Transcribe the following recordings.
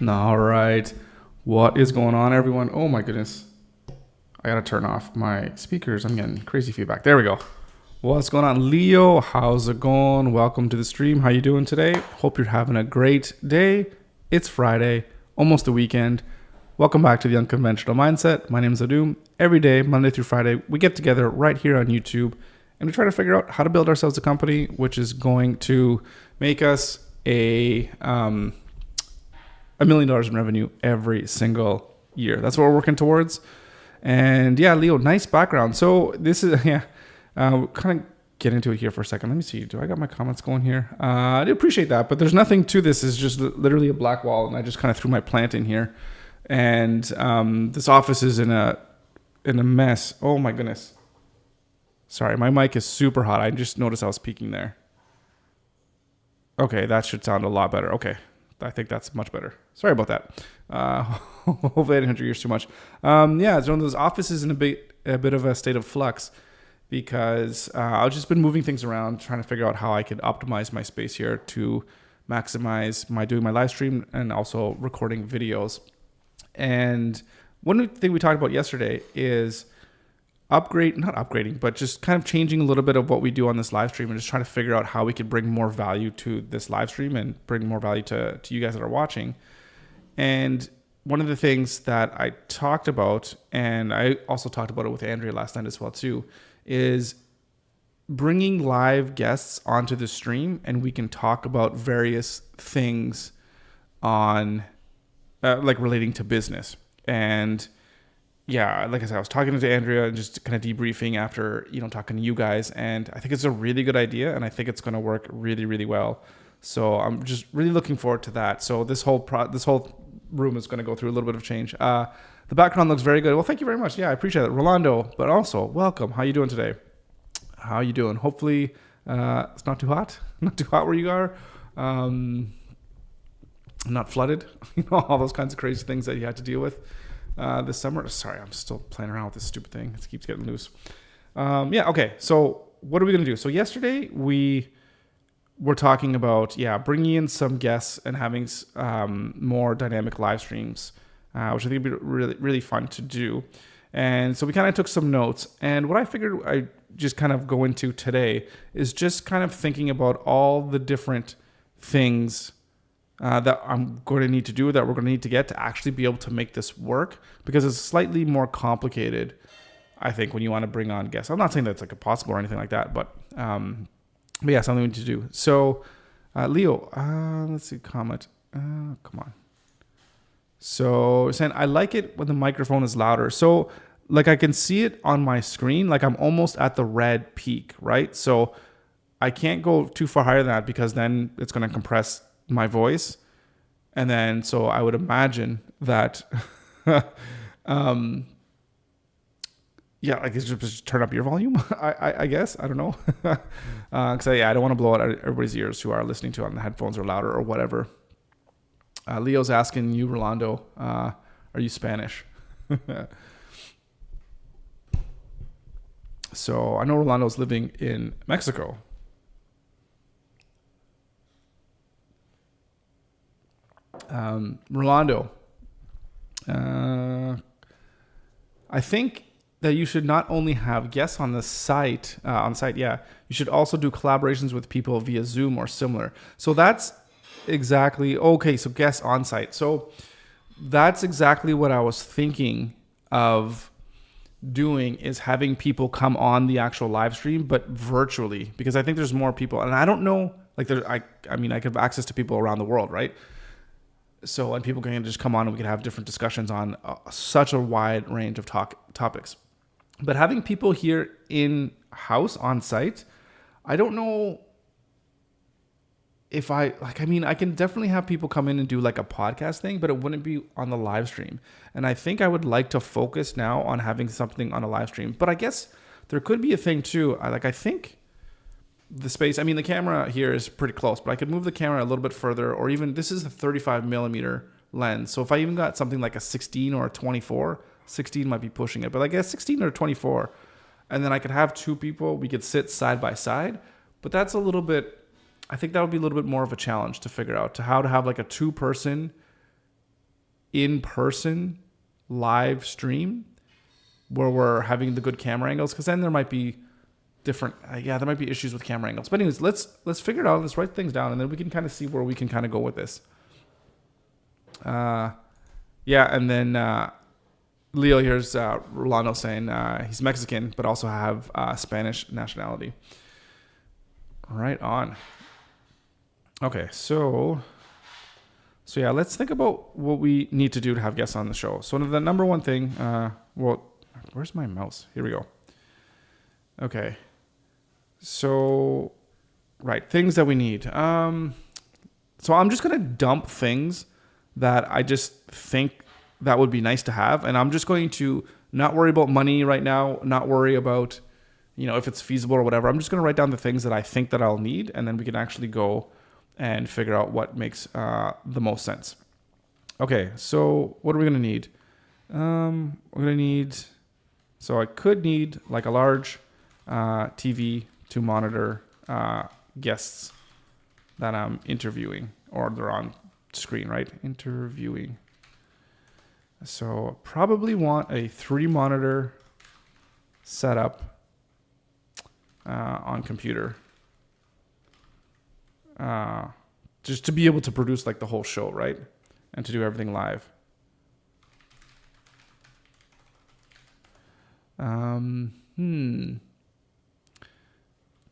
All right. What is going on, everyone? Oh my goodness. I gotta turn off my speakers. I'm getting crazy feedback. There we go. What's going on, Leo? How's it going? Welcome to the stream. How you doing today? Hope you're having a great day. It's Friday, almost the weekend. Welcome back to the Unconventional Mindset. My name is Adum. Every day, Monday through Friday, we get together right here on YouTube and we try to figure out how to build ourselves a company which is going to make us $1 million in revenue every single year. That's what we're working towards. And yeah, Leo, nice background. So this is, kind of get into it here for a second. Let me see. Do I got my comments going here? I do appreciate that, but there's nothing to this. It's just literally a black wall. And I just kind of threw my plant in here. And this office is in a mess. Oh my goodness. Sorry, my mic is super hot. I just noticed I was peaking there. Okay, that should sound a lot better. Okay. I think that's much better. Sorry about that. Hopefully I didn't hurt your ears too much. It's one of those offices in a bit of a state of flux because I've just been moving things around, trying to figure out how I could optimize my space here to maximize doing my live stream and also recording videos. And one thing we talked about yesterday is not upgrading, but just kind of changing a little bit of what we do on this live stream and just trying to figure out how we could bring more value to this live stream and bring more value to you guys that are watching. And one of the things that I talked about, and I also talked about it with Andrea last night as well too, is bringing live guests onto the stream and we can talk about various things on like relating to business. And yeah, like I said, I was talking to Andrea and just kind of debriefing after, talking to you guys. And I think it's a really good idea. And I think it's going to work really, really well. So I'm just really looking forward to that. So this whole room is going to go through a little bit of change. The background looks very good. Well, thank you very much. Yeah, I appreciate it. Rolando, but also welcome. How you doing today? How you doing? Hopefully it's not too hot. Not too hot where you are. Not flooded. All those kinds of crazy things that you had to deal with. This summer. Sorry, I'm still playing around with this stupid thing. It keeps getting loose. Okay. So what are we going to do? So yesterday we were talking about, bringing in some guests and having more dynamic live streams, which I think would be really, really fun to do. And so we kind of took some notes. And what I figured I just kind of go into today is just kind of thinking about all the different things that I'm going to need to do, that we're going to need to get to actually be able to make this work, because it's slightly more complicated, I think, when you want to bring on guests. I'm not saying that it's like impossible or anything like that, but yeah, something we need to do. So Leo, let's see, comment. Come on. So saying, I like it when the microphone is louder. So like I can see it on my screen, like I'm almost at the red peak, right? So I can't go too far higher than that because then it's going to compress my voice. And then so I would imagine that like just turn up your volume. I guess, I don't know. Because I don't want to blow out everybody's ears who are listening to it on the headphones or louder or whatever. Leo's asking you, Rolando, are you Spanish? So I know Rolando's living in Mexico. Rolando, I think that you should not only have guests on the site, you should also do collaborations with people via Zoom or similar. So that's exactly, okay, so guests on site. So that's exactly what I was thinking of doing, is having people come on the actual live stream, but virtually, because I think there's more people. And I don't know, like I could have access to people around the world, right? So, and people can just come on and we can have different discussions on such a wide range of topics. But having people here in house on site, I don't know if I can definitely have people come in and do like a podcast thing, but it wouldn't be on the live stream. And I think I would like to focus now on having something on a live stream. But I guess there could be a thing too. I think the space, the camera here is pretty close, but I could move the camera a little bit further, or even, this is a 35 millimeter lens. So if I even got something like a 16 or a 24, 16 might be pushing it, but like a 16 or 24, and then I could have two people, we could sit side by side, but that's a little bit, I think that would be a little bit more of a challenge to figure out, to how to have like a two-person in-person live stream where we're having the good camera angles, because then there might be different, there might be issues with camera angles. But anyways, let's figure it out. Let's write things down, and then we can kind of see where we can kind of go with this. And then Leo here's Rolando saying he's Mexican, but also have Spanish nationality. Right on. Okay, so yeah, let's think about what we need to do to have guests on the show. So the number one thing, where's my mouse? Here we go. Okay. So, right, things that we need. So I'm just going to dump things that I just think that would be nice to have. And I'm just going to not worry about money right now, not worry about, if it's feasible or whatever. I'm just going to write down the things that I think that I'll need, and then we can actually go and figure out what makes the most sense. Okay, so what are we going to need? We're going to need, so I could need like a large TV to monitor guests that I'm interviewing, or they're on screen, right? Interviewing. So probably want a 3-monitor setup on computer. Just to be able to produce like the whole show, right? And to do everything live.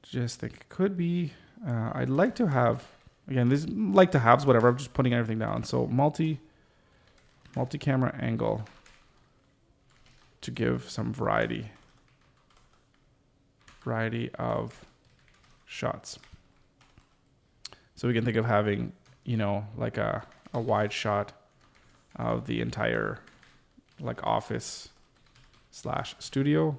Just think it could be, I'd like to have, again, this like to haves, whatever. I'm just putting everything down. So multi-camera angle to give some variety of shots. So we can think of having, like a wide shot of the entire like office / studio.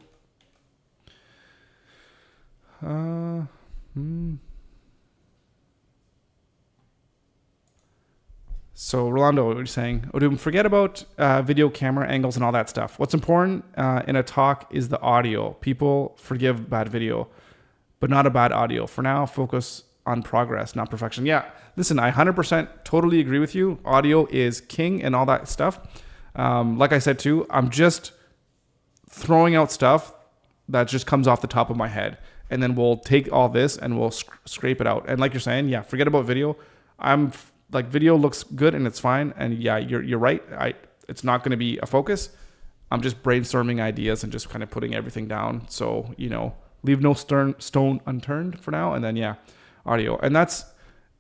So Rolando, what are you saying? Forget about video camera angles and all that stuff. What's important in a talk is the audio. People forgive bad video, but not a bad audio. For now, focus on progress, not perfection. Yeah, listen, I 100% totally agree with you. Audio is king and all that stuff. Like I said too, I'm just throwing out stuff that just comes off the top of my head. And then we'll take all this and we'll scrape it out. And like you're saying, yeah, forget about video. Video looks good and it's fine. And yeah, you're right. It's not going to be a focus. I'm just brainstorming ideas and just kind of putting everything down. So, leave no stone unturned for now. And then, yeah, audio. And that's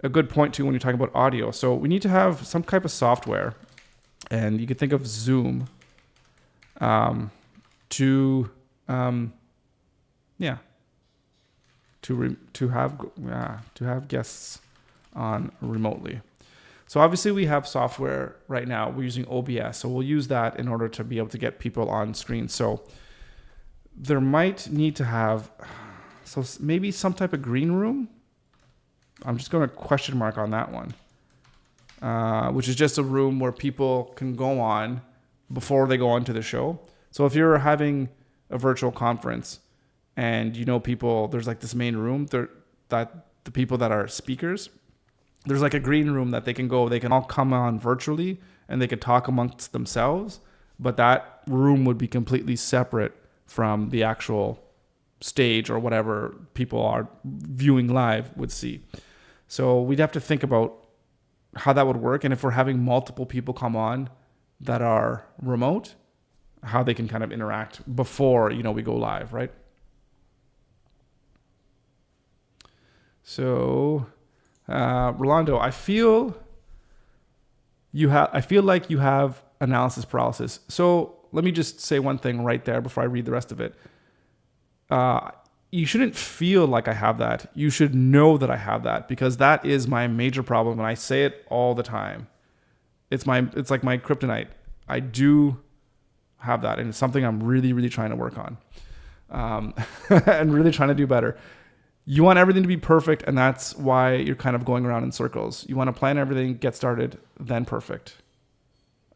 a good point too when you're talking about audio. So we need to have some type of software. And you could think of Zoom to have guests on remotely. So obviously we have software right now. We're using OBS, so we'll use that in order to be able to get people on screen. So there might need to have, so maybe some type of green room. I'm just going to question mark on that one, which is just a room where people can go on before they go on to the show. So if you're having a virtual conference and people, there's like this main room that the people that are speakers, there's like a green room that they can all come on virtually and they could talk amongst themselves, but that room would be completely separate from the actual stage or whatever people are viewing live would see. So we'd have to think about how that would work. And if we're having multiple people come on that are remote, how they can kind of interact before, we go live, right? So, Rolando, I feel like you have analysis paralysis. So let me just say one thing right there before I read the rest of it. You shouldn't feel like I have that. You should know that I have that, because that is my major problem, and I say it all the time. It's like my kryptonite. I do have that, and it's something I'm really, really trying to work on, and really trying to do better. You want everything to be perfect, and that's why you're kind of going around in circles. You want to plan everything, get started, then perfect.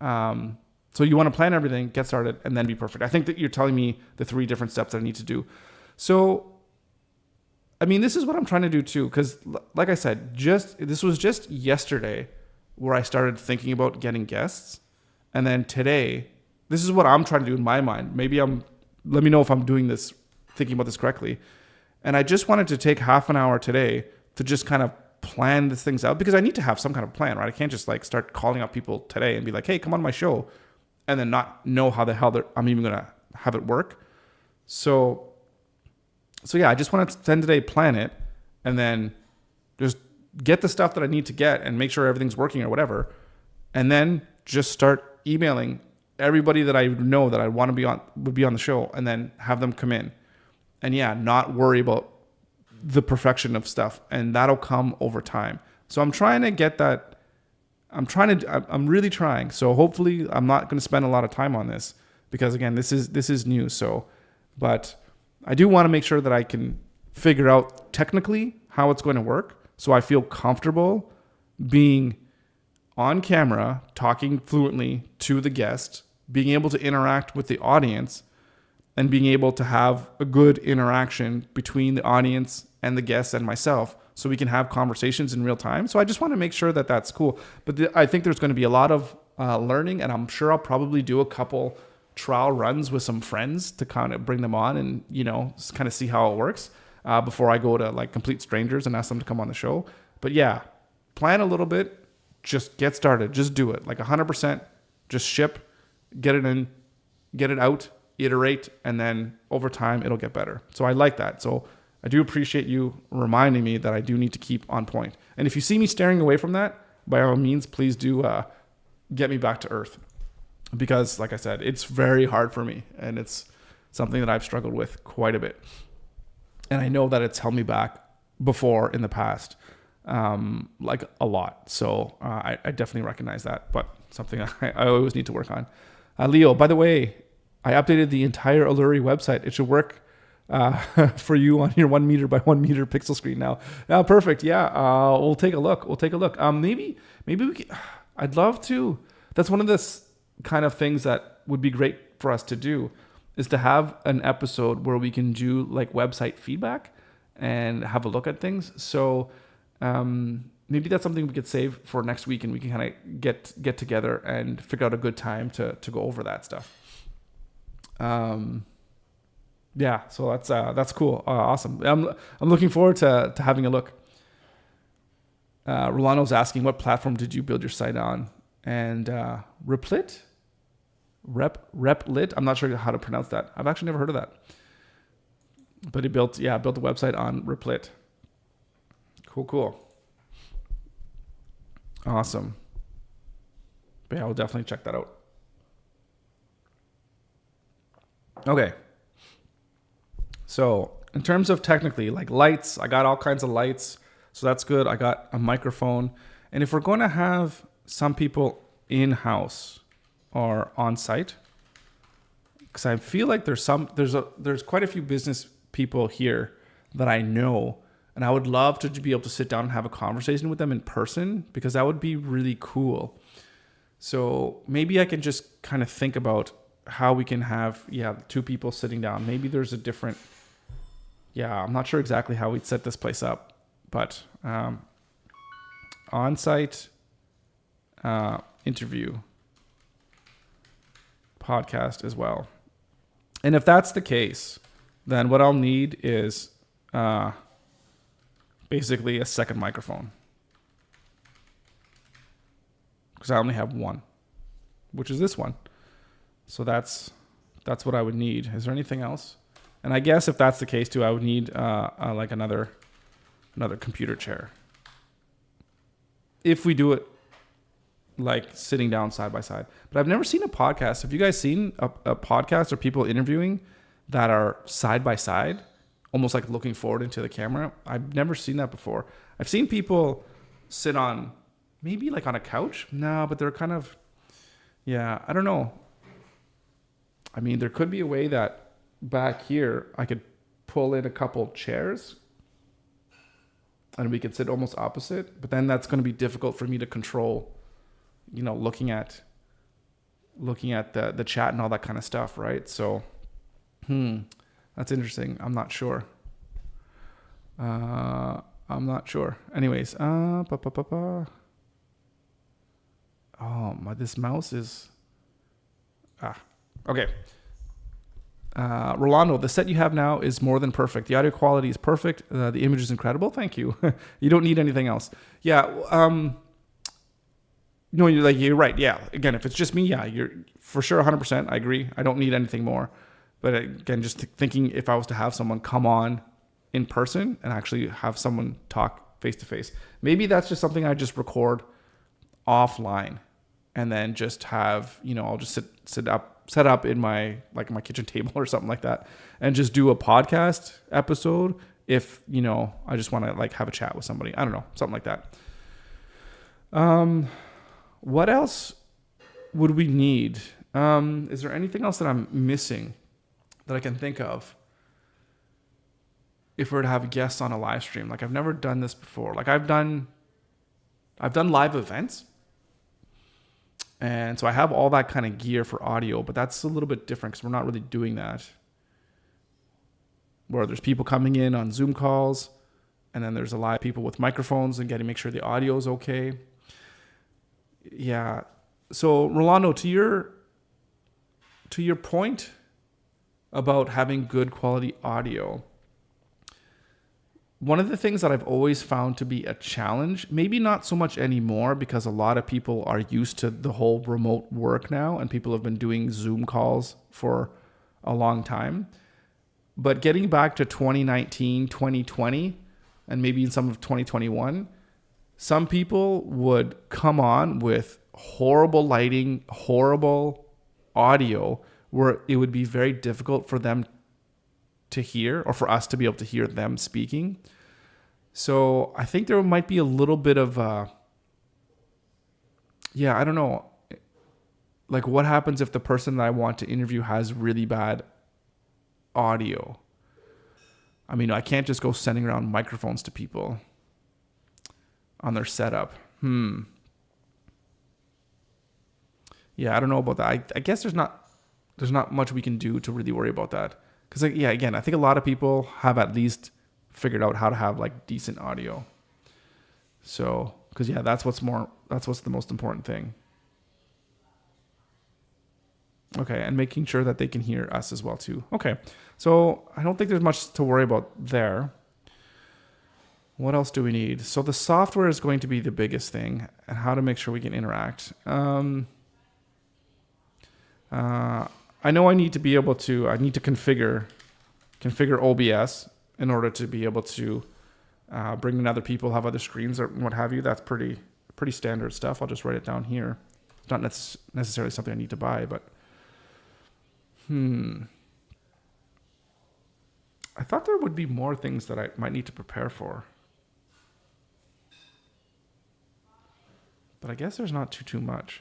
So you want to plan everything, get started, and then be perfect. I think that you're telling me the 3 different steps that I need to do. So, this is what I'm trying to do too, because like I said, this was just yesterday where I started thinking about getting guests. And then today, this is what I'm trying to do in my mind. Let me know if I'm doing this, thinking about this correctly. And I just wanted to take half an hour today to just kind of plan these things out, because I need to have some kind of plan, right? I can't just like start calling up people today and be like, hey, come on my show, and then not know how the hell I'm even going to have it work. So yeah, I just want to spend today, plan it, and then just get the stuff that I need to get and make sure everything's working or whatever. And then just start emailing everybody that I know that I want to would be on the show, and then have them come in. And yeah, not worry about the perfection of stuff, and that'll come over time. So I'm trying to get that. I'm really trying. So hopefully I'm not going to spend a lot of time on this, because again, this is new. So, but I do want to make sure that I can figure out technically how it's going to work, so I feel comfortable being on camera, talking fluently to the guest, being able to interact with the audience, and being able to have a good interaction between the audience and the guests and myself, so we can have conversations in real time. So I just want to make sure that that's cool. But I think there's going to be a lot of learning, and I'm sure I'll probably do a couple trial runs with some friends to kind of bring them on and, just kind of see how it works before I go to like complete strangers and ask them to come on the show. But yeah, plan a little bit, just get started, just do it like 100%, just ship, get it in, get it out, iterate, and then over time it'll get better. So I like that. So I do appreciate you reminding me that I do need to keep on point. And if you see me staring away from that, by all means, please do get me back to earth, because like I said, it's very hard for me, and it's something that I've struggled with quite a bit. And I know that it's held me back before in the past, like a lot. So I definitely recognize that, but something I always need to work on. Leo, by the way, I updated the entire Alluri website. It should work for you on your 1 meter by 1 meter pixel screen now. Perfect. Yeah. We'll take a look. Maybe we can, I'd love to. That's one of the kind of things that would be great for us to do, is to have an episode where we can do like website feedback and have a look at things. So maybe that's something we could save for next week, and we can kind of get together and figure out a good time to go over that stuff. Yeah, so that's cool. Awesome. I'm looking forward to having a look. Rolano's asking, what platform did you build your site on? And Replit? Replit? I'm not sure how to pronounce that. I've actually never heard of that. But he built the website on Replit. Cool. Awesome. But yeah, I'll definitely check that out. Okay. So in terms of technically, like lights, I got all kinds of lights. So that's good. I got a microphone. And if we're going to have some people in-house or on-site, because I feel like there's quite a few business people here that I know, and I would love to be able to sit down and have a conversation with them in person, because that would be really cool. So maybe I can just kind of think about how we can have, two people sitting down. Maybe there's a different, I'm not sure exactly how we'd set this place up, but on-site interview podcast as well. And if that's the case, then what I'll need is basically a second microphone, because I only have one, which is this one. So that's what I would need. Is there anything else? And I guess if that's the case too, I would need like another computer chair. If we do it like sitting down side by side. But I've never seen a podcast. Have you guys seen a podcast or people interviewing that are side by side, almost like looking forward into the camera? I've never seen that before. I've seen people sit on maybe like on a couch. No, but they're kind of, I don't know. I mean, there could be a way that back here I could pull in a couple chairs and we could sit almost opposite, but then that's going to be difficult for me to control, looking at the chat and all that kind of stuff, right? So, that's interesting. I'm not sure. Anyways, oh, this mouse is Okay. Rolando, the set you have now is more than perfect. The audio quality is perfect. The image is incredible. Thank you. You don't need anything else. Yeah. No, you're right. Yeah. Again, if it's just me, yeah, you're for sure 100%. I agree. I don't need anything more. But again, just thinking if I was to have someone come on in person and actually have someone talk face to face, maybe that's just something I just record offline and then just have, I'll just set up in my kitchen table or something like that and just do a podcast episode if, I just want to have a chat with somebody. I don't know, something like that. What else would we need? Is there anything else that I'm missing that I can think of if we were to have guests on a live stream? I've never done this before. I've done live events. And so I have all that kind of gear for audio, but that's a little bit different because we're not really doing that. Where there's people coming in on Zoom calls, and then there's a lot of people with microphones and make sure the audio is okay. Yeah. So Rolando, to your point about having good quality audio, one of the things that I've always found to be a challenge, maybe not so much anymore because a lot of people are used to the whole remote work now and people have been doing Zoom calls for a long time. But getting back to 2019, 2020, and maybe in some of 2021, some people would come on with horrible lighting, horrible audio, where it would be very difficult for them to hear or for us to be able to hear them speaking. So I think there might be a little bit of, I don't know. What happens if the person that I want to interview has really bad audio? I mean, I can't just go sending around microphones to people on their setup. Yeah, I don't know about that. I guess there's not much we can do to really worry about that. Because, again, I think a lot of people have at least figured out how to have, decent audio. So, because, that's what's the most important thing. Okay, and making sure that they can hear us as well, too. Okay, so I don't think there's much to worry about there. What else do we need? So the software is going to be the biggest thing, and how to make sure we can interact. I know I need to configure OBS in order to be able to bring in other people, have other screens or what have you. That's pretty standard stuff. I'll just write it down here. It's not necessarily something I need to buy, but I thought there would be more things that I might need to prepare for. But I guess there's not too much.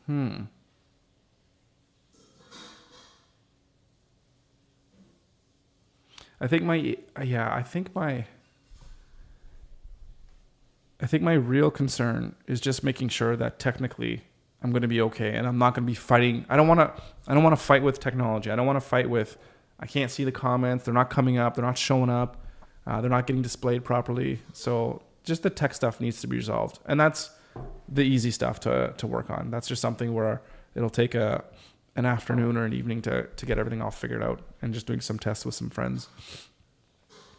I think my real concern is just making sure that technically I'm going to be okay and I'm not going to be fighting. I don't want to fight with technology. I don't want to fight with, I can't see the comments. They're not coming up. They're not showing up. They're not getting displayed properly. So just the tech stuff needs to be resolved. And that's the easy stuff to work on. That's just something where it'll take an afternoon or an evening to get everything all figured out and just doing some tests with some friends.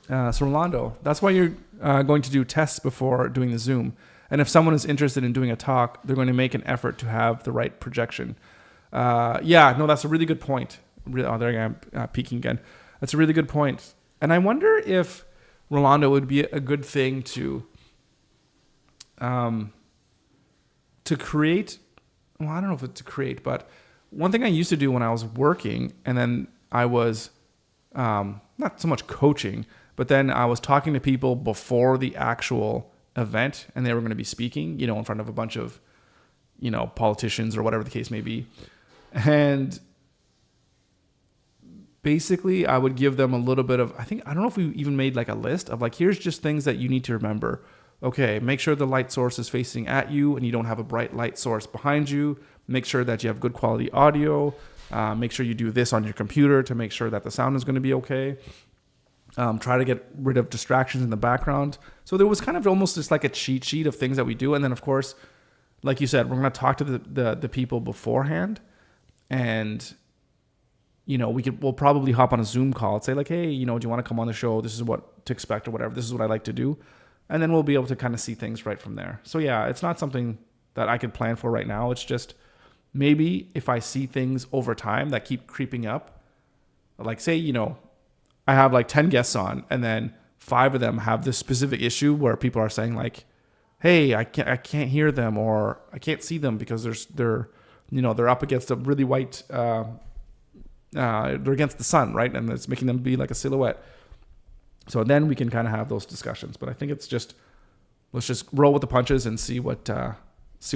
So Rolando, that's why you're going to do tests before doing the Zoom. And if someone is interested in doing a talk, they're going to make an effort to have the right projection. That's a really good point. There I am, peeking again. That's a really good point. And I wonder if, Rolando, would be a good thing to create. Well, I don't know if it's to create, but one thing I used to do when I was working, and then I was not so much coaching, but then I was talking to people before the actual event, and they were going to be speaking, in front of a bunch of, politicians or whatever the case may be. And basically I would give them a little bit of, I don't know if we even made a list of here's just things that you need to remember. Okay, make sure the light source is facing at you and you don't have a bright light source behind you. Make sure that you have good quality audio. Make sure you do this on your computer to make sure that the sound is going to be okay. try to get rid of distractions in the background. So there was kind of almost just like a cheat sheet of things that we do. And then, of course, like you said, we're going to talk to the people beforehand. And, we'll probably hop on a Zoom call and say like, hey, do you want to come on the show? This is what to expect or whatever. This is what I like to do. And then we'll be able to kind of see things right from there. So yeah, it's not something that I could plan for right now. It's just maybe if I see things over time that keep creeping up, like say, I have like 10 guests on and then 5 of them have this specific issue where people are saying like, hey, I can't hear them or I can't see them because they're up against a really white, they're against the sun, right? And it's making them be like a silhouette. So then we can kind of have those discussions. But I think it's just, let's just roll with the punches and see what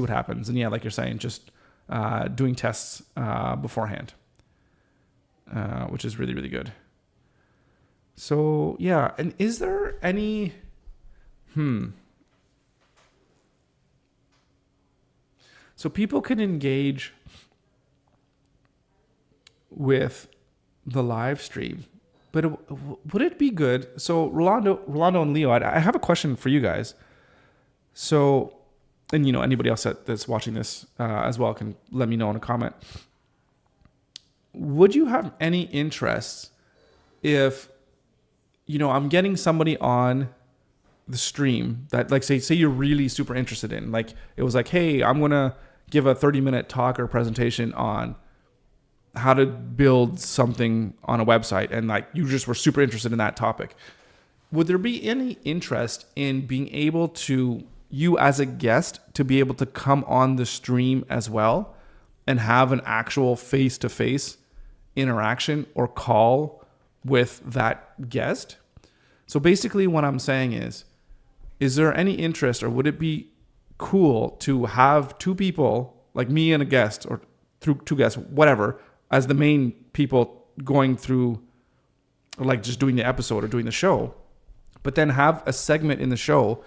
happens. And yeah, like you're saying, just doing tests beforehand, which is really, really good. So yeah, and is there any, so people can engage with the live stream, but would it be good? So Rolando and Leo, I have a question for you guys. So, and anybody else that's watching this as well can let me know in a comment. Would you have any interest if, I'm getting somebody on the stream that like, say you're really super interested in, like, it was like, hey, I'm going to give a 30-minute talk or presentation on how to build something on a website. And like, you just were super interested in that topic. Would there be any interest in being able to, you as a guest, to be able to come on the stream as well and have an actual face-to-face interaction or call with that guest? So basically what I'm saying is there any interest, or would it be cool to have 2 people, like me and a guest, or through 2 guests, whatever, as the main people going through, like just doing the episode or doing the show, but then have a segment in the show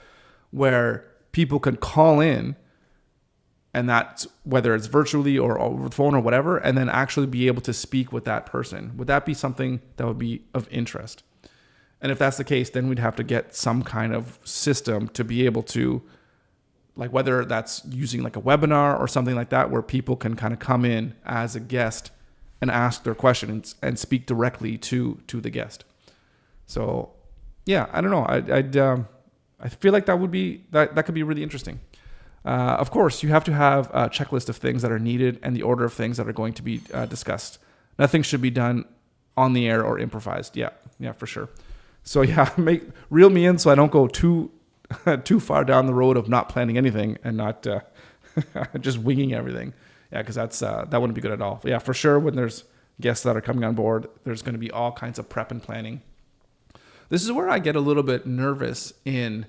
where people can call in, and that's whether it's virtually or over the phone or whatever, and then actually be able to speak with that person. Would that be something that would be of interest? And if that's the case, then we'd have to get some kind of system to be able to, like whether that's using like a webinar or something like that, where people can kind of come in as a guest and ask their questions and speak directly to the guest. So yeah, I don't know. I feel like that could be really interesting. Of course, you have to have a checklist of things that are needed and the order of things that are going to be discussed. Nothing should be done on the air or improvised. Yeah, for sure. So yeah, reel me in so I don't go too far down the road of not planning anything and not just winging everything. Yeah, because that wouldn't be good at all. But yeah, for sure, when there's guests that are coming on board, there's going to be all kinds of prep and planning. This is where I get a little bit nervous in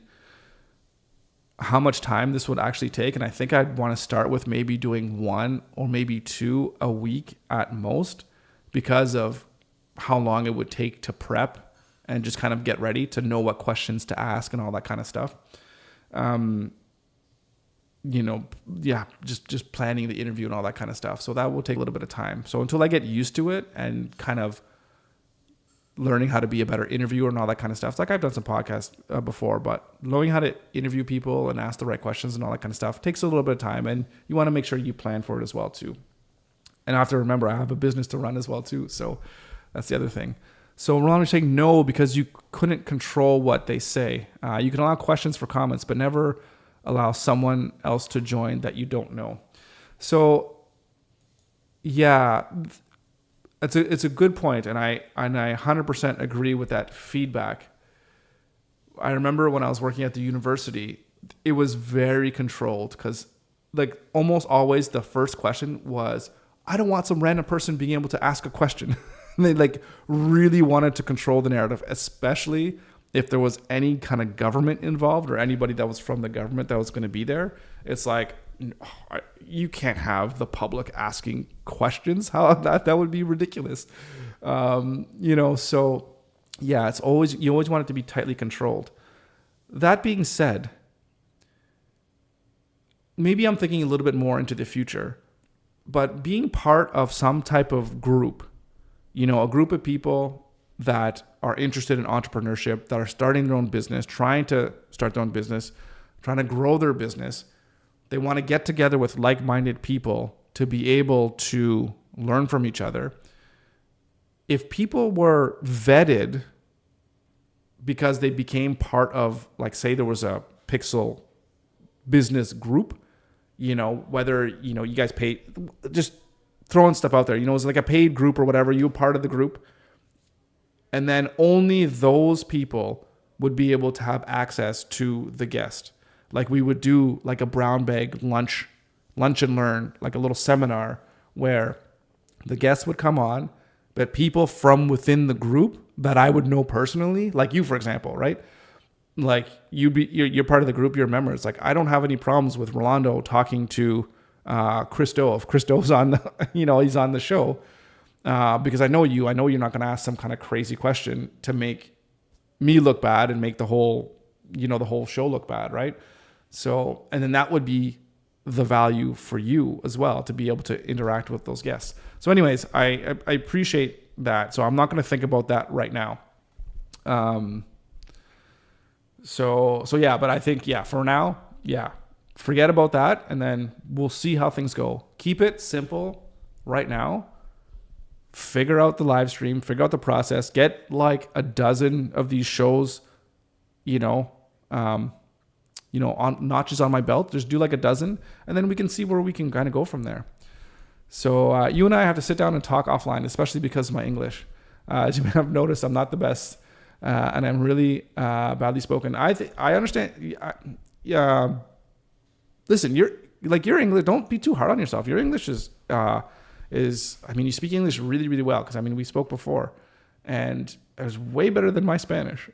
how much time this would actually take. And I think I'd want to start with maybe doing 1 or maybe 2 a week at most, because of how long it would take to prep and just kind of get ready to know what questions to ask and all that kind of stuff. Just planning the interview and all that kind of stuff. So that will take a little bit of time. So until I get used to it and kind of learning how to be a better interviewer and all that kind of stuff. Like I've done some podcasts before, but knowing how to interview people and ask the right questions and all that kind of stuff takes a little bit of time, and you want to make sure you plan for it as well too. And I have to remember I have a business to run as well too. So that's the other thing. So Ron was saying no because you couldn't control what they say. You can allow questions for comments, but never allow someone else to join that you don't know. So yeah, it's a good point, and I 100% agree with that feedback. I remember when I was working at the university, it was very controlled because like almost always the first question was, I don't want some random person being able to ask a question. And they like really wanted to control the narrative, especially if there was any kind of government involved or anybody that was from the government that was going to be there. It's like, you can't have the public asking questions. How that would be ridiculous. So yeah, you always want it to be tightly controlled. That being said, maybe I'm thinking a little bit more into the future, but being part of some type of group, a group of people that are interested in entrepreneurship, that are starting their own business, trying to start their own business, trying to grow their business. They want to get together with like-minded people to be able to learn from each other. If people were vetted because they became part of, like, say there was a Pixel business group, whether, you guys pay, just throwing stuff out there, it's like a paid group or whatever, you're part of the group. And then only those people would be able to have access to the guest. Like we would do like a brown bag lunch and learn, like a little seminar where the guests would come on, but people from within the group that I would know personally, like you, for example, right? Like you're part of the group, you're members. Like I don't have any problems with Rolando talking to Christo. If Christo's on, he's on the show. Because I know you're not going to ask some kind of crazy question to make me look bad and make the whole show look bad, right? So, and then that would be the value for you as well, to be able to interact with those guests. So anyways, I appreciate that. So I'm not going to think about that right now. So yeah, but I think, for now, forget about that. And then we'll see how things go. Keep it simple right now. Figure out the live stream, figure out the process, get like a dozen of these shows, on notches on my belt. Just do like a dozen, and then we can see where we can kind of go from there. So you and I have to sit down and talk offline, especially because of my English. As you may have noticed, I'm not the best, and I'm really badly spoken. I understand. Listen, your English. Don't be too hard on yourself. Your English is you speak English really, really well, because we spoke before, and it's way better than my Spanish.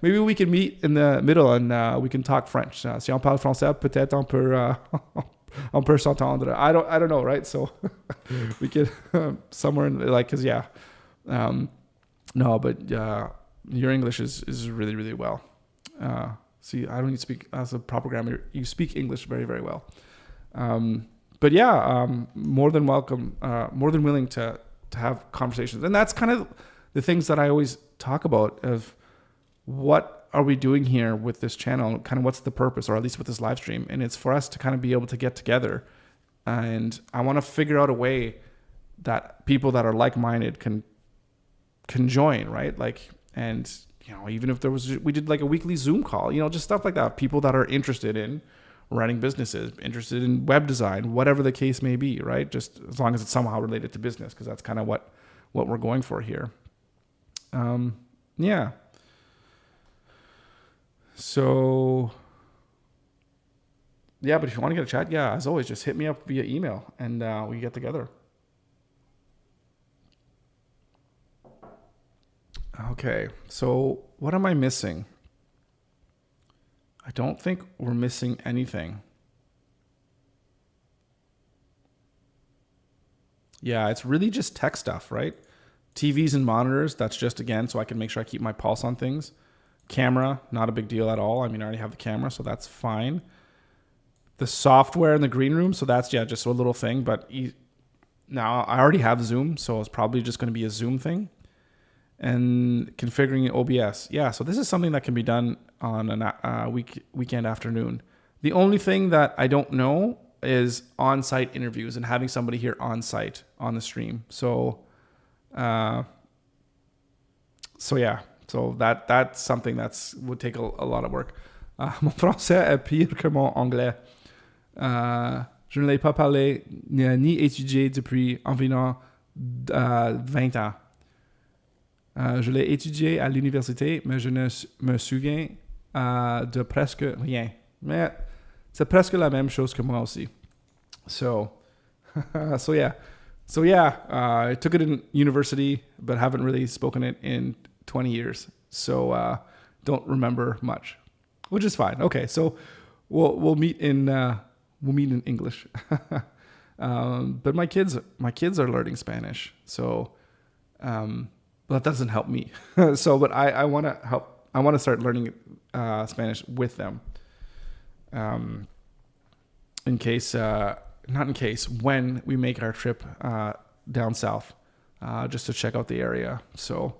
Maybe we can meet in the middle and we can talk French. Si on parle français, peut-être on peut s'entendre. I don't know, right? So we could somewhere in no, but your English is really, really well. See, I don't need to speak as a proper grammar. You speak English very, very well. But more than welcome, more than willing to have conversations. And that's kind of the things that I always talk about, of what are we doing here with this channel? Kind of what's the purpose, or at least with this live stream? And it's for us to kind of be able to get together. And I want to figure out a way that people that are like-minded can join, right? Like, and, even if we did like a weekly Zoom call, just stuff like that. People that are interested in running businesses, interested in web design, whatever the case may be, right? Just as long as it's somehow related to business, because that's kind of what we're going for here. So, but if you want to get a chat, as always, just hit me up via email and we get together. Okay, so what am I missing? I don't think we're missing anything. Yeah, it's really just tech stuff, right? TVs and monitors, that's just, again, so I can make sure I keep my pulse on things. Camera, not a big deal at all. I already have the camera, so that's fine. The software in the green room, so that's, just a little thing. But now I already have Zoom, so it's probably just going to be a Zoom thing. And configuring OBS. Yeah, so this is something that can be done on a weekend afternoon. The only thing that I don't know is on-site interviews and having somebody here on-site on the stream. So that's something that would take a lot of work. Mon français est pire que mon anglais. Je ne l'ai pas parlé ni étudié depuis environ 20 ans. Je l'ai étudié à l'université, mais je ne me souviens de presque rien. Mais c'est presque la même chose que moi aussi. So I took it in university, but haven't really spoken it in 20 years. So don't remember much, which is fine. Okay, so we'll meet in English. But my kids are learning Spanish, so but that doesn't help me. But I want to help. I want to start learning Spanish with them. When we make our trip down south, just to check out the area. So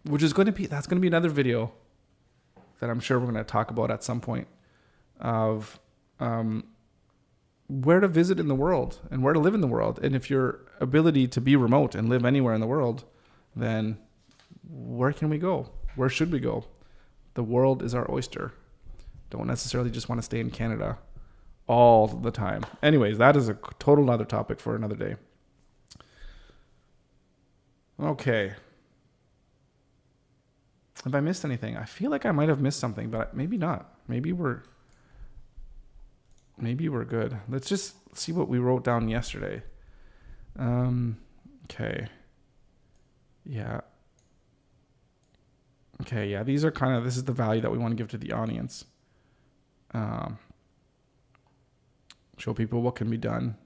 which is going to be, that's going to be another video that I'm sure we're going to talk about at some point of where to visit in the world and where to live in the world. And if your ability to be remote and live anywhere in the world, then where can we go? Where should we go? The world is our oyster. Don't necessarily just want to stay in Canada all the time. Anyways, that is a total other topic for another day. Okay. Have I missed anything? I feel like I might have missed something, but maybe not. Maybe we're good. Let's just see what we wrote down yesterday. Okay. Yeah. Okay, yeah, these are this is the value that we want to give to the audience. Show people what can be done.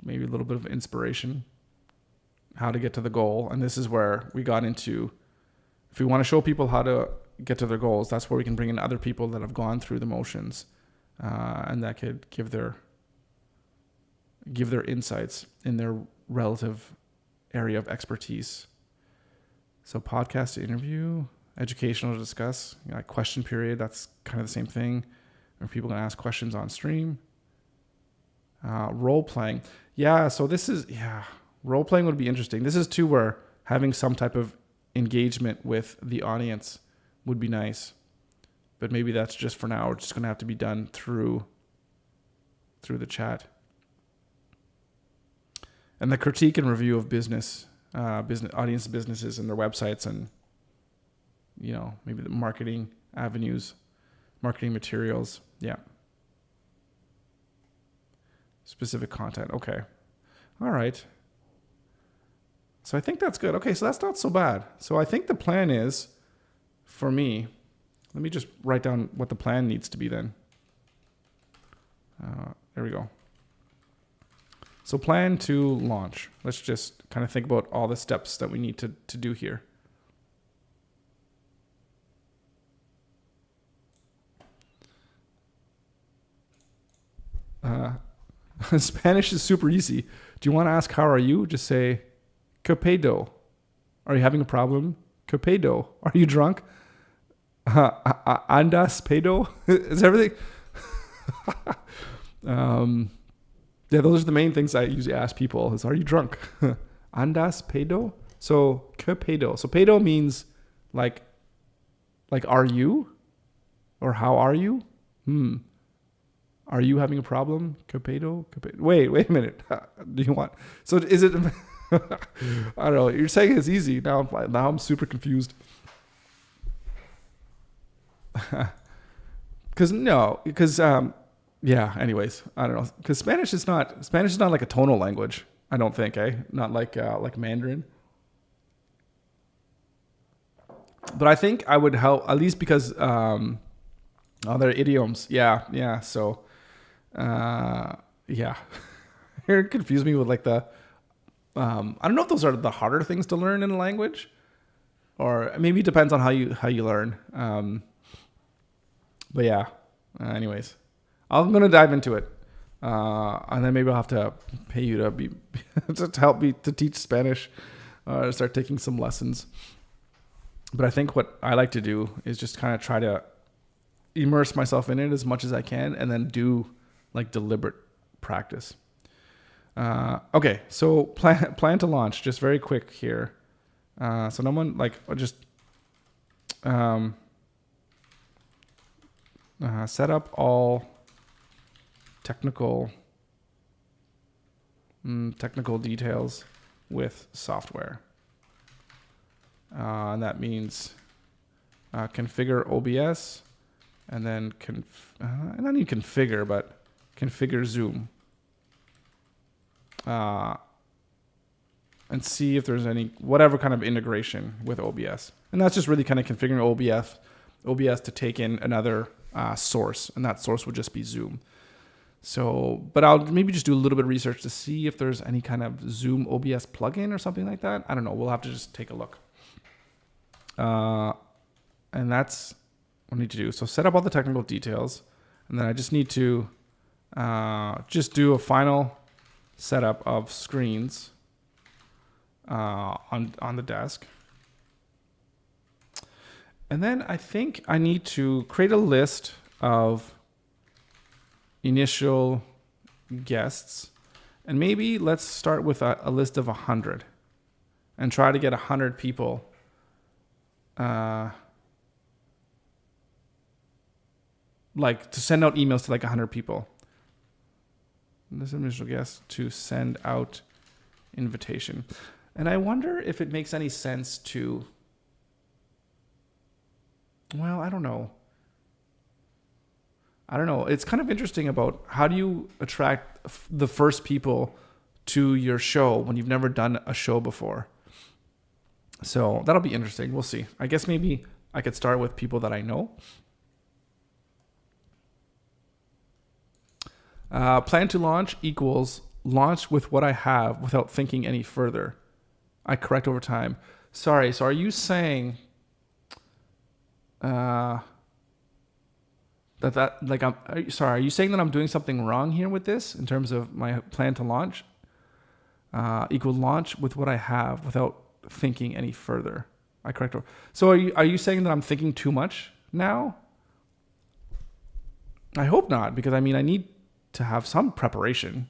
Maybe a little bit of inspiration. How to get to the goal. And this is where we got into, if we want to show people how to get to their goals, that's where we can bring in other people that have gone through the motions. And that could give their insights in their relative area of expertise. So podcast to interview, educational to discuss, like question period, that's kind of the same thing. Or people can ask questions on stream. Role playing. Yeah, so role playing would be interesting. This is too where having some type of engagement with the audience would be nice. But maybe that's just for now. It's just going to have to be done through the chat. And the critique and review of businesses and their websites, and maybe the marketing avenues, marketing materials. Yeah. Specific content. Okay. All right. So I think that's good. Okay, so that's not so bad. So I think the plan is, for me, let me just write down what the plan needs to be then. There we go. So plan to launch. Let's just kind of think about all the steps that we need to do here. Spanish is super easy. Do you want to ask how are you? Just say, ¿Qué pedo? Are you having a problem? ¿Qué pedo? Are you drunk? Andas pedo? Is everything? Yeah, those are the main things I usually ask people is, are you drunk? Andas pedo? So, ¿Qué pedo? So pedo means like are you? Or how are you? Are you having a problem? ¿Qué pedo? Wait a minute. Do you want? So is it? I don't know. You're saying it's easy. Now I'm super confused. Yeah. Anyways, I don't know. Because Spanish is not like a tonal language. I don't think. Not like Mandarin. But I think I would help at least because they're idioms. Yeah. So. Yeah, it confused me with like the, I don't know if those are the harder things to learn in a language, or maybe it depends on how you learn. But yeah, anyways, I'm going to dive into it. And then maybe I'll have to pay you to help me to teach Spanish, start taking some lessons. But I think what I like to do is just kind of try to immerse myself in it as much as I can, and then do like deliberate practice. Okay, so plan to launch. Just very quick here. So no one set up all technical details with software. And that means configure OBS, and then I don't need configure, but configure Zoom. And see if there's any whatever kind of integration with OBS. And that's just really kind of configuring OBS to take in another source, and that source would just be Zoom. So, but I'll maybe just do a little bit of research to see if there's any kind of Zoom OBS plugin or something like that. I don't know. We'll have to just take a look. And that's what I need to do. So set up all the technical details, and then I just need to just do a final setup of screens on the desk. And then I think I need to create a list of initial guests. And maybe let's start with a list of 100 and try to get 100 people like to send out emails to like 100 people. This initial guest to send out invitation. And I wonder if it makes any sense to, well, I don't know. It's kind of interesting about how do you attract the first people to your show when you've never done a show before. So that'll be interesting. We'll see. I guess maybe I could start with people that I know. Plan to launch equals launch with what I have without thinking any further. I correct over time. Sorry. So are you saying are you saying that I'm doing something wrong here with this in terms of my plan to launch? Equal launch with what I have without thinking any further. I correct. So are you saying that I'm thinking too much now? I hope not, because I need to have some preparation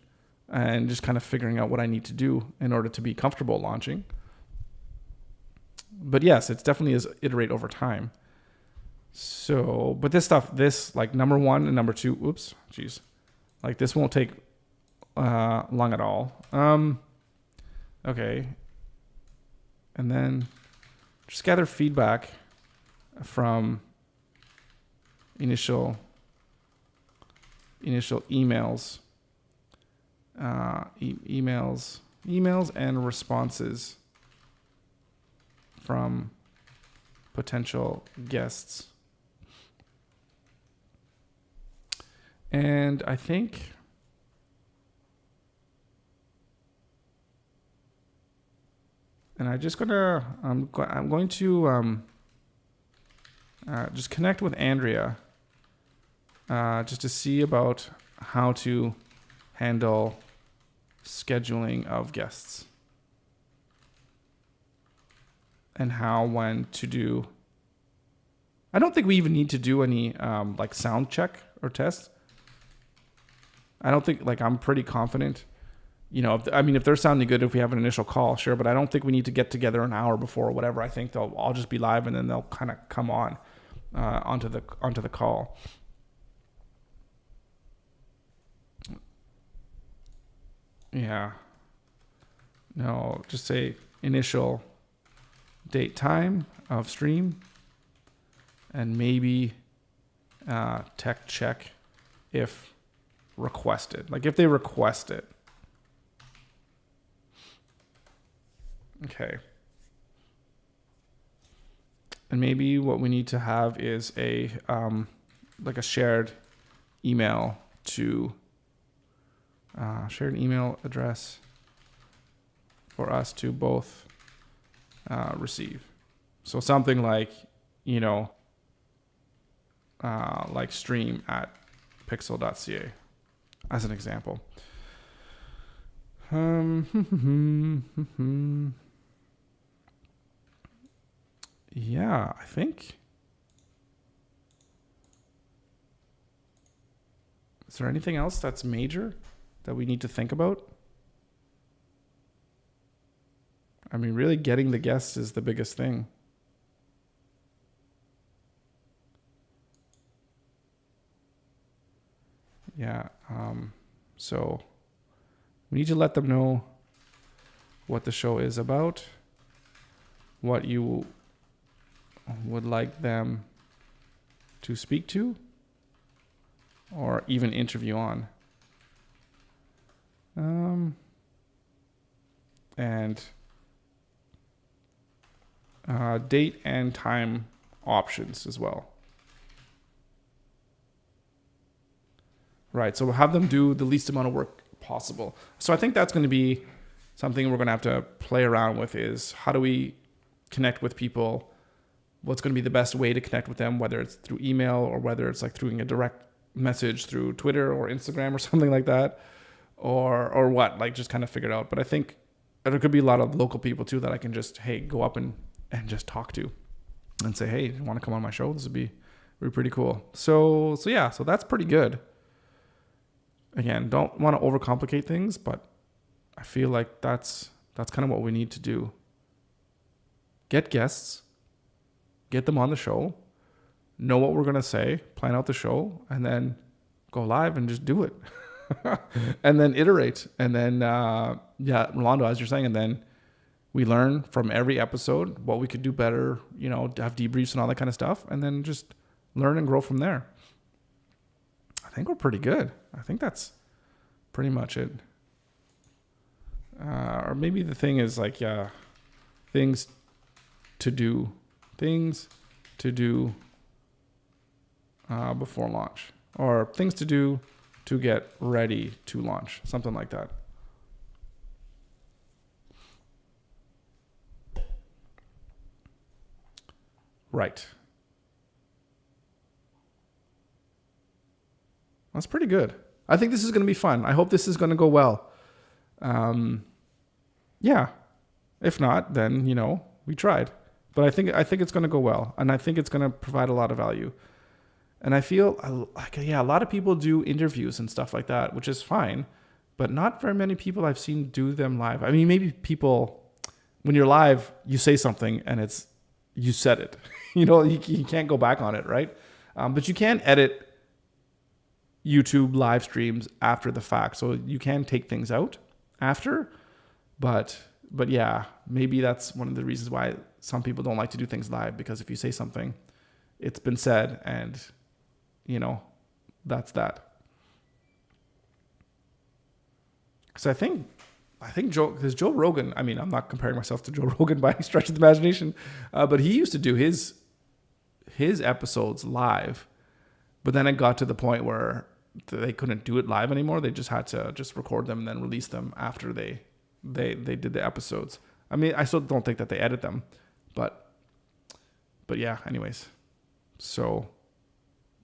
and just kind of figuring out what I need to do in order to be comfortable launching. But yes, it's definitely is iterate over time. So, but this like number 1 and number 2, like this won't take long at all. Okay. And then just gather feedback from initial emails, emails and responses from potential guests. And I think I'm going to just connect with Andrea just to see about how to handle scheduling of guests and when to do. I don't think we even need to do any like sound check or test. I don't think, like, I'm pretty confident, if they're sounding good, if we have an initial call, sure, but I don't think we need to get together an hour before or whatever. I think they'll all just be live and then they'll kind of come onto the call. Yeah. No, just say initial date time of stream and maybe tech check if requested. Like if they request it. Okay. And maybe what we need to have is a like a shared email to shared email address for us to both receive. So something like, like stream at pixel.ca as an example. Yeah, I think. Is there anything else that's major that we need to think about? Really getting the guests is the biggest thing. Yeah. So we need to let them know what the show is about, what you would like them to speak to or even interview on. And date and time options as well. Right, so we'll have them do the least amount of work possible. So I think that's going to be something we're going to have to play around with, is how do we connect with people? What's going to be the best way to connect with them, whether it's through email or whether it's like through a direct message through Twitter or Instagram or something like that, or what, like just kind of figure it out. But I think there could be a lot of local people too that I can just, hey, go up and just talk to. and say, hey, you want to come on my show? This would be pretty cool. So that's pretty good. Again, don't want to overcomplicate things, but I feel like that's kind of what we need to do. Get guests, get them on the show, know what we're going to say, plan out the show, and then go live and just do it. And then iterate. And then, Rolando, as you're saying, and then we learn from every episode what we could do better, have debriefs and all that kind of stuff, and then just learn and grow from there. I think we're pretty good. I think that's pretty much it. Or maybe the thing is like, things to do before launch, or things to do to get ready to launch, something like that. Right. That's pretty good. I think this is going to be fun. I hope this is going to go well. Yeah. If not, then, we tried. But I think it's going to go well. And I think it's going to provide a lot of value. And I feel like, a lot of people do interviews and stuff like that, which is fine. But not very many people I've seen do them live. I mean, maybe people, when you're live, you say something and you said it. You can't go back on it, right? But you can edit YouTube live streams after the fact. So you can take things out after. But yeah, maybe that's one of the reasons why some people don't like to do things live, because if you say something, it's been said, and that's because I think Joe Rogan, I mean, I'm not comparing myself to Joe Rogan by any stretch of the imagination, but he used to do his episodes live, but then it got to the point where they couldn't do it live anymore. They just had to just record them and then release them after they did the episodes. I mean, I still don't think that they edit them, but yeah, anyways. So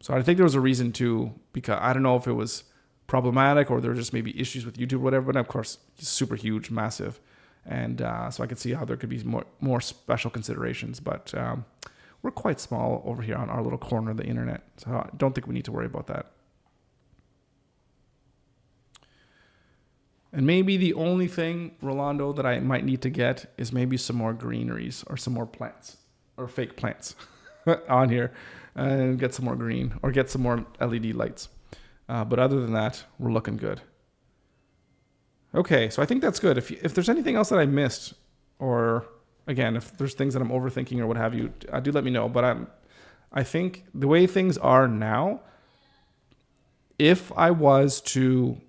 I think there was a reason too, because I don't know if it was problematic or there were just maybe issues with YouTube or whatever, but of course, it's super huge, massive. And so I could see how there could be more special considerations, but we're quite small over here on our little corner of the internet. So I don't think we need to worry about that. And maybe the only thing, Rolando, that I might need to get is maybe some more greeneries or some more plants or fake plants on here, and get some more green or get some more LED lights. But other than that, we're looking good. Okay, so I think that's good. If there's anything else that I missed, or again, if there's things that I'm overthinking or what have you, do let me know. But I think the way things are now, if I was to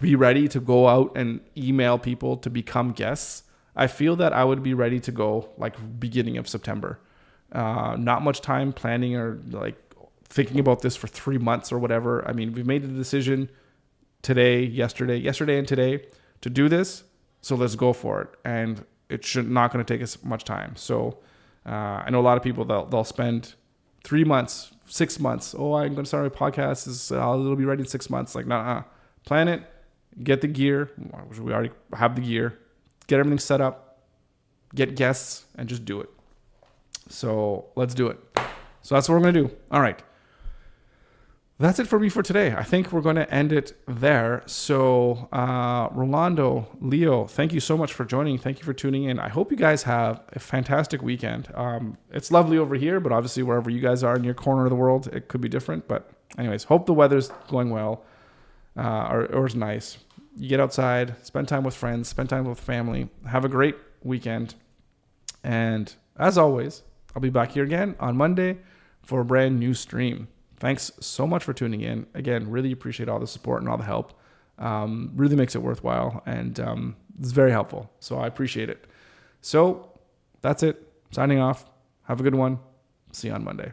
be ready to go out and email people to become guests, I feel that I would be ready to go like beginning of September. Not much time planning or like thinking about this for 3 months or whatever. I mean, we've made the decision yesterday and today to do this. So let's go for it. And it's not going to take us much time. So I know a lot of people, they'll spend 3 months, 6 months. Oh, I'm going to start a podcast. It'll be ready in 6 months. Like, nah, plan it, get the gear. We already have the gear, get everything set up, get guests, and just do it. So let's do it. So that's what we're going to do. All right. That's it for me for today. I think we're going to end it there. So, Rolando, Leo, thank you so much for joining. Thank you for tuning in. I hope you guys have a fantastic weekend. It's lovely over here, but obviously wherever you guys are in your corner of the world, it could be different. But anyways, hope the weather's going well, or is nice. You get outside, spend time with friends, spend time with family. Have a great weekend. And as always, I'll be back here again on Monday for a brand new stream. Thanks so much for tuning in. Again, really appreciate all the support and all the help. Really makes it worthwhile, and it's very helpful. So I appreciate it. So that's it. Signing off. Have a good one. See you on Monday.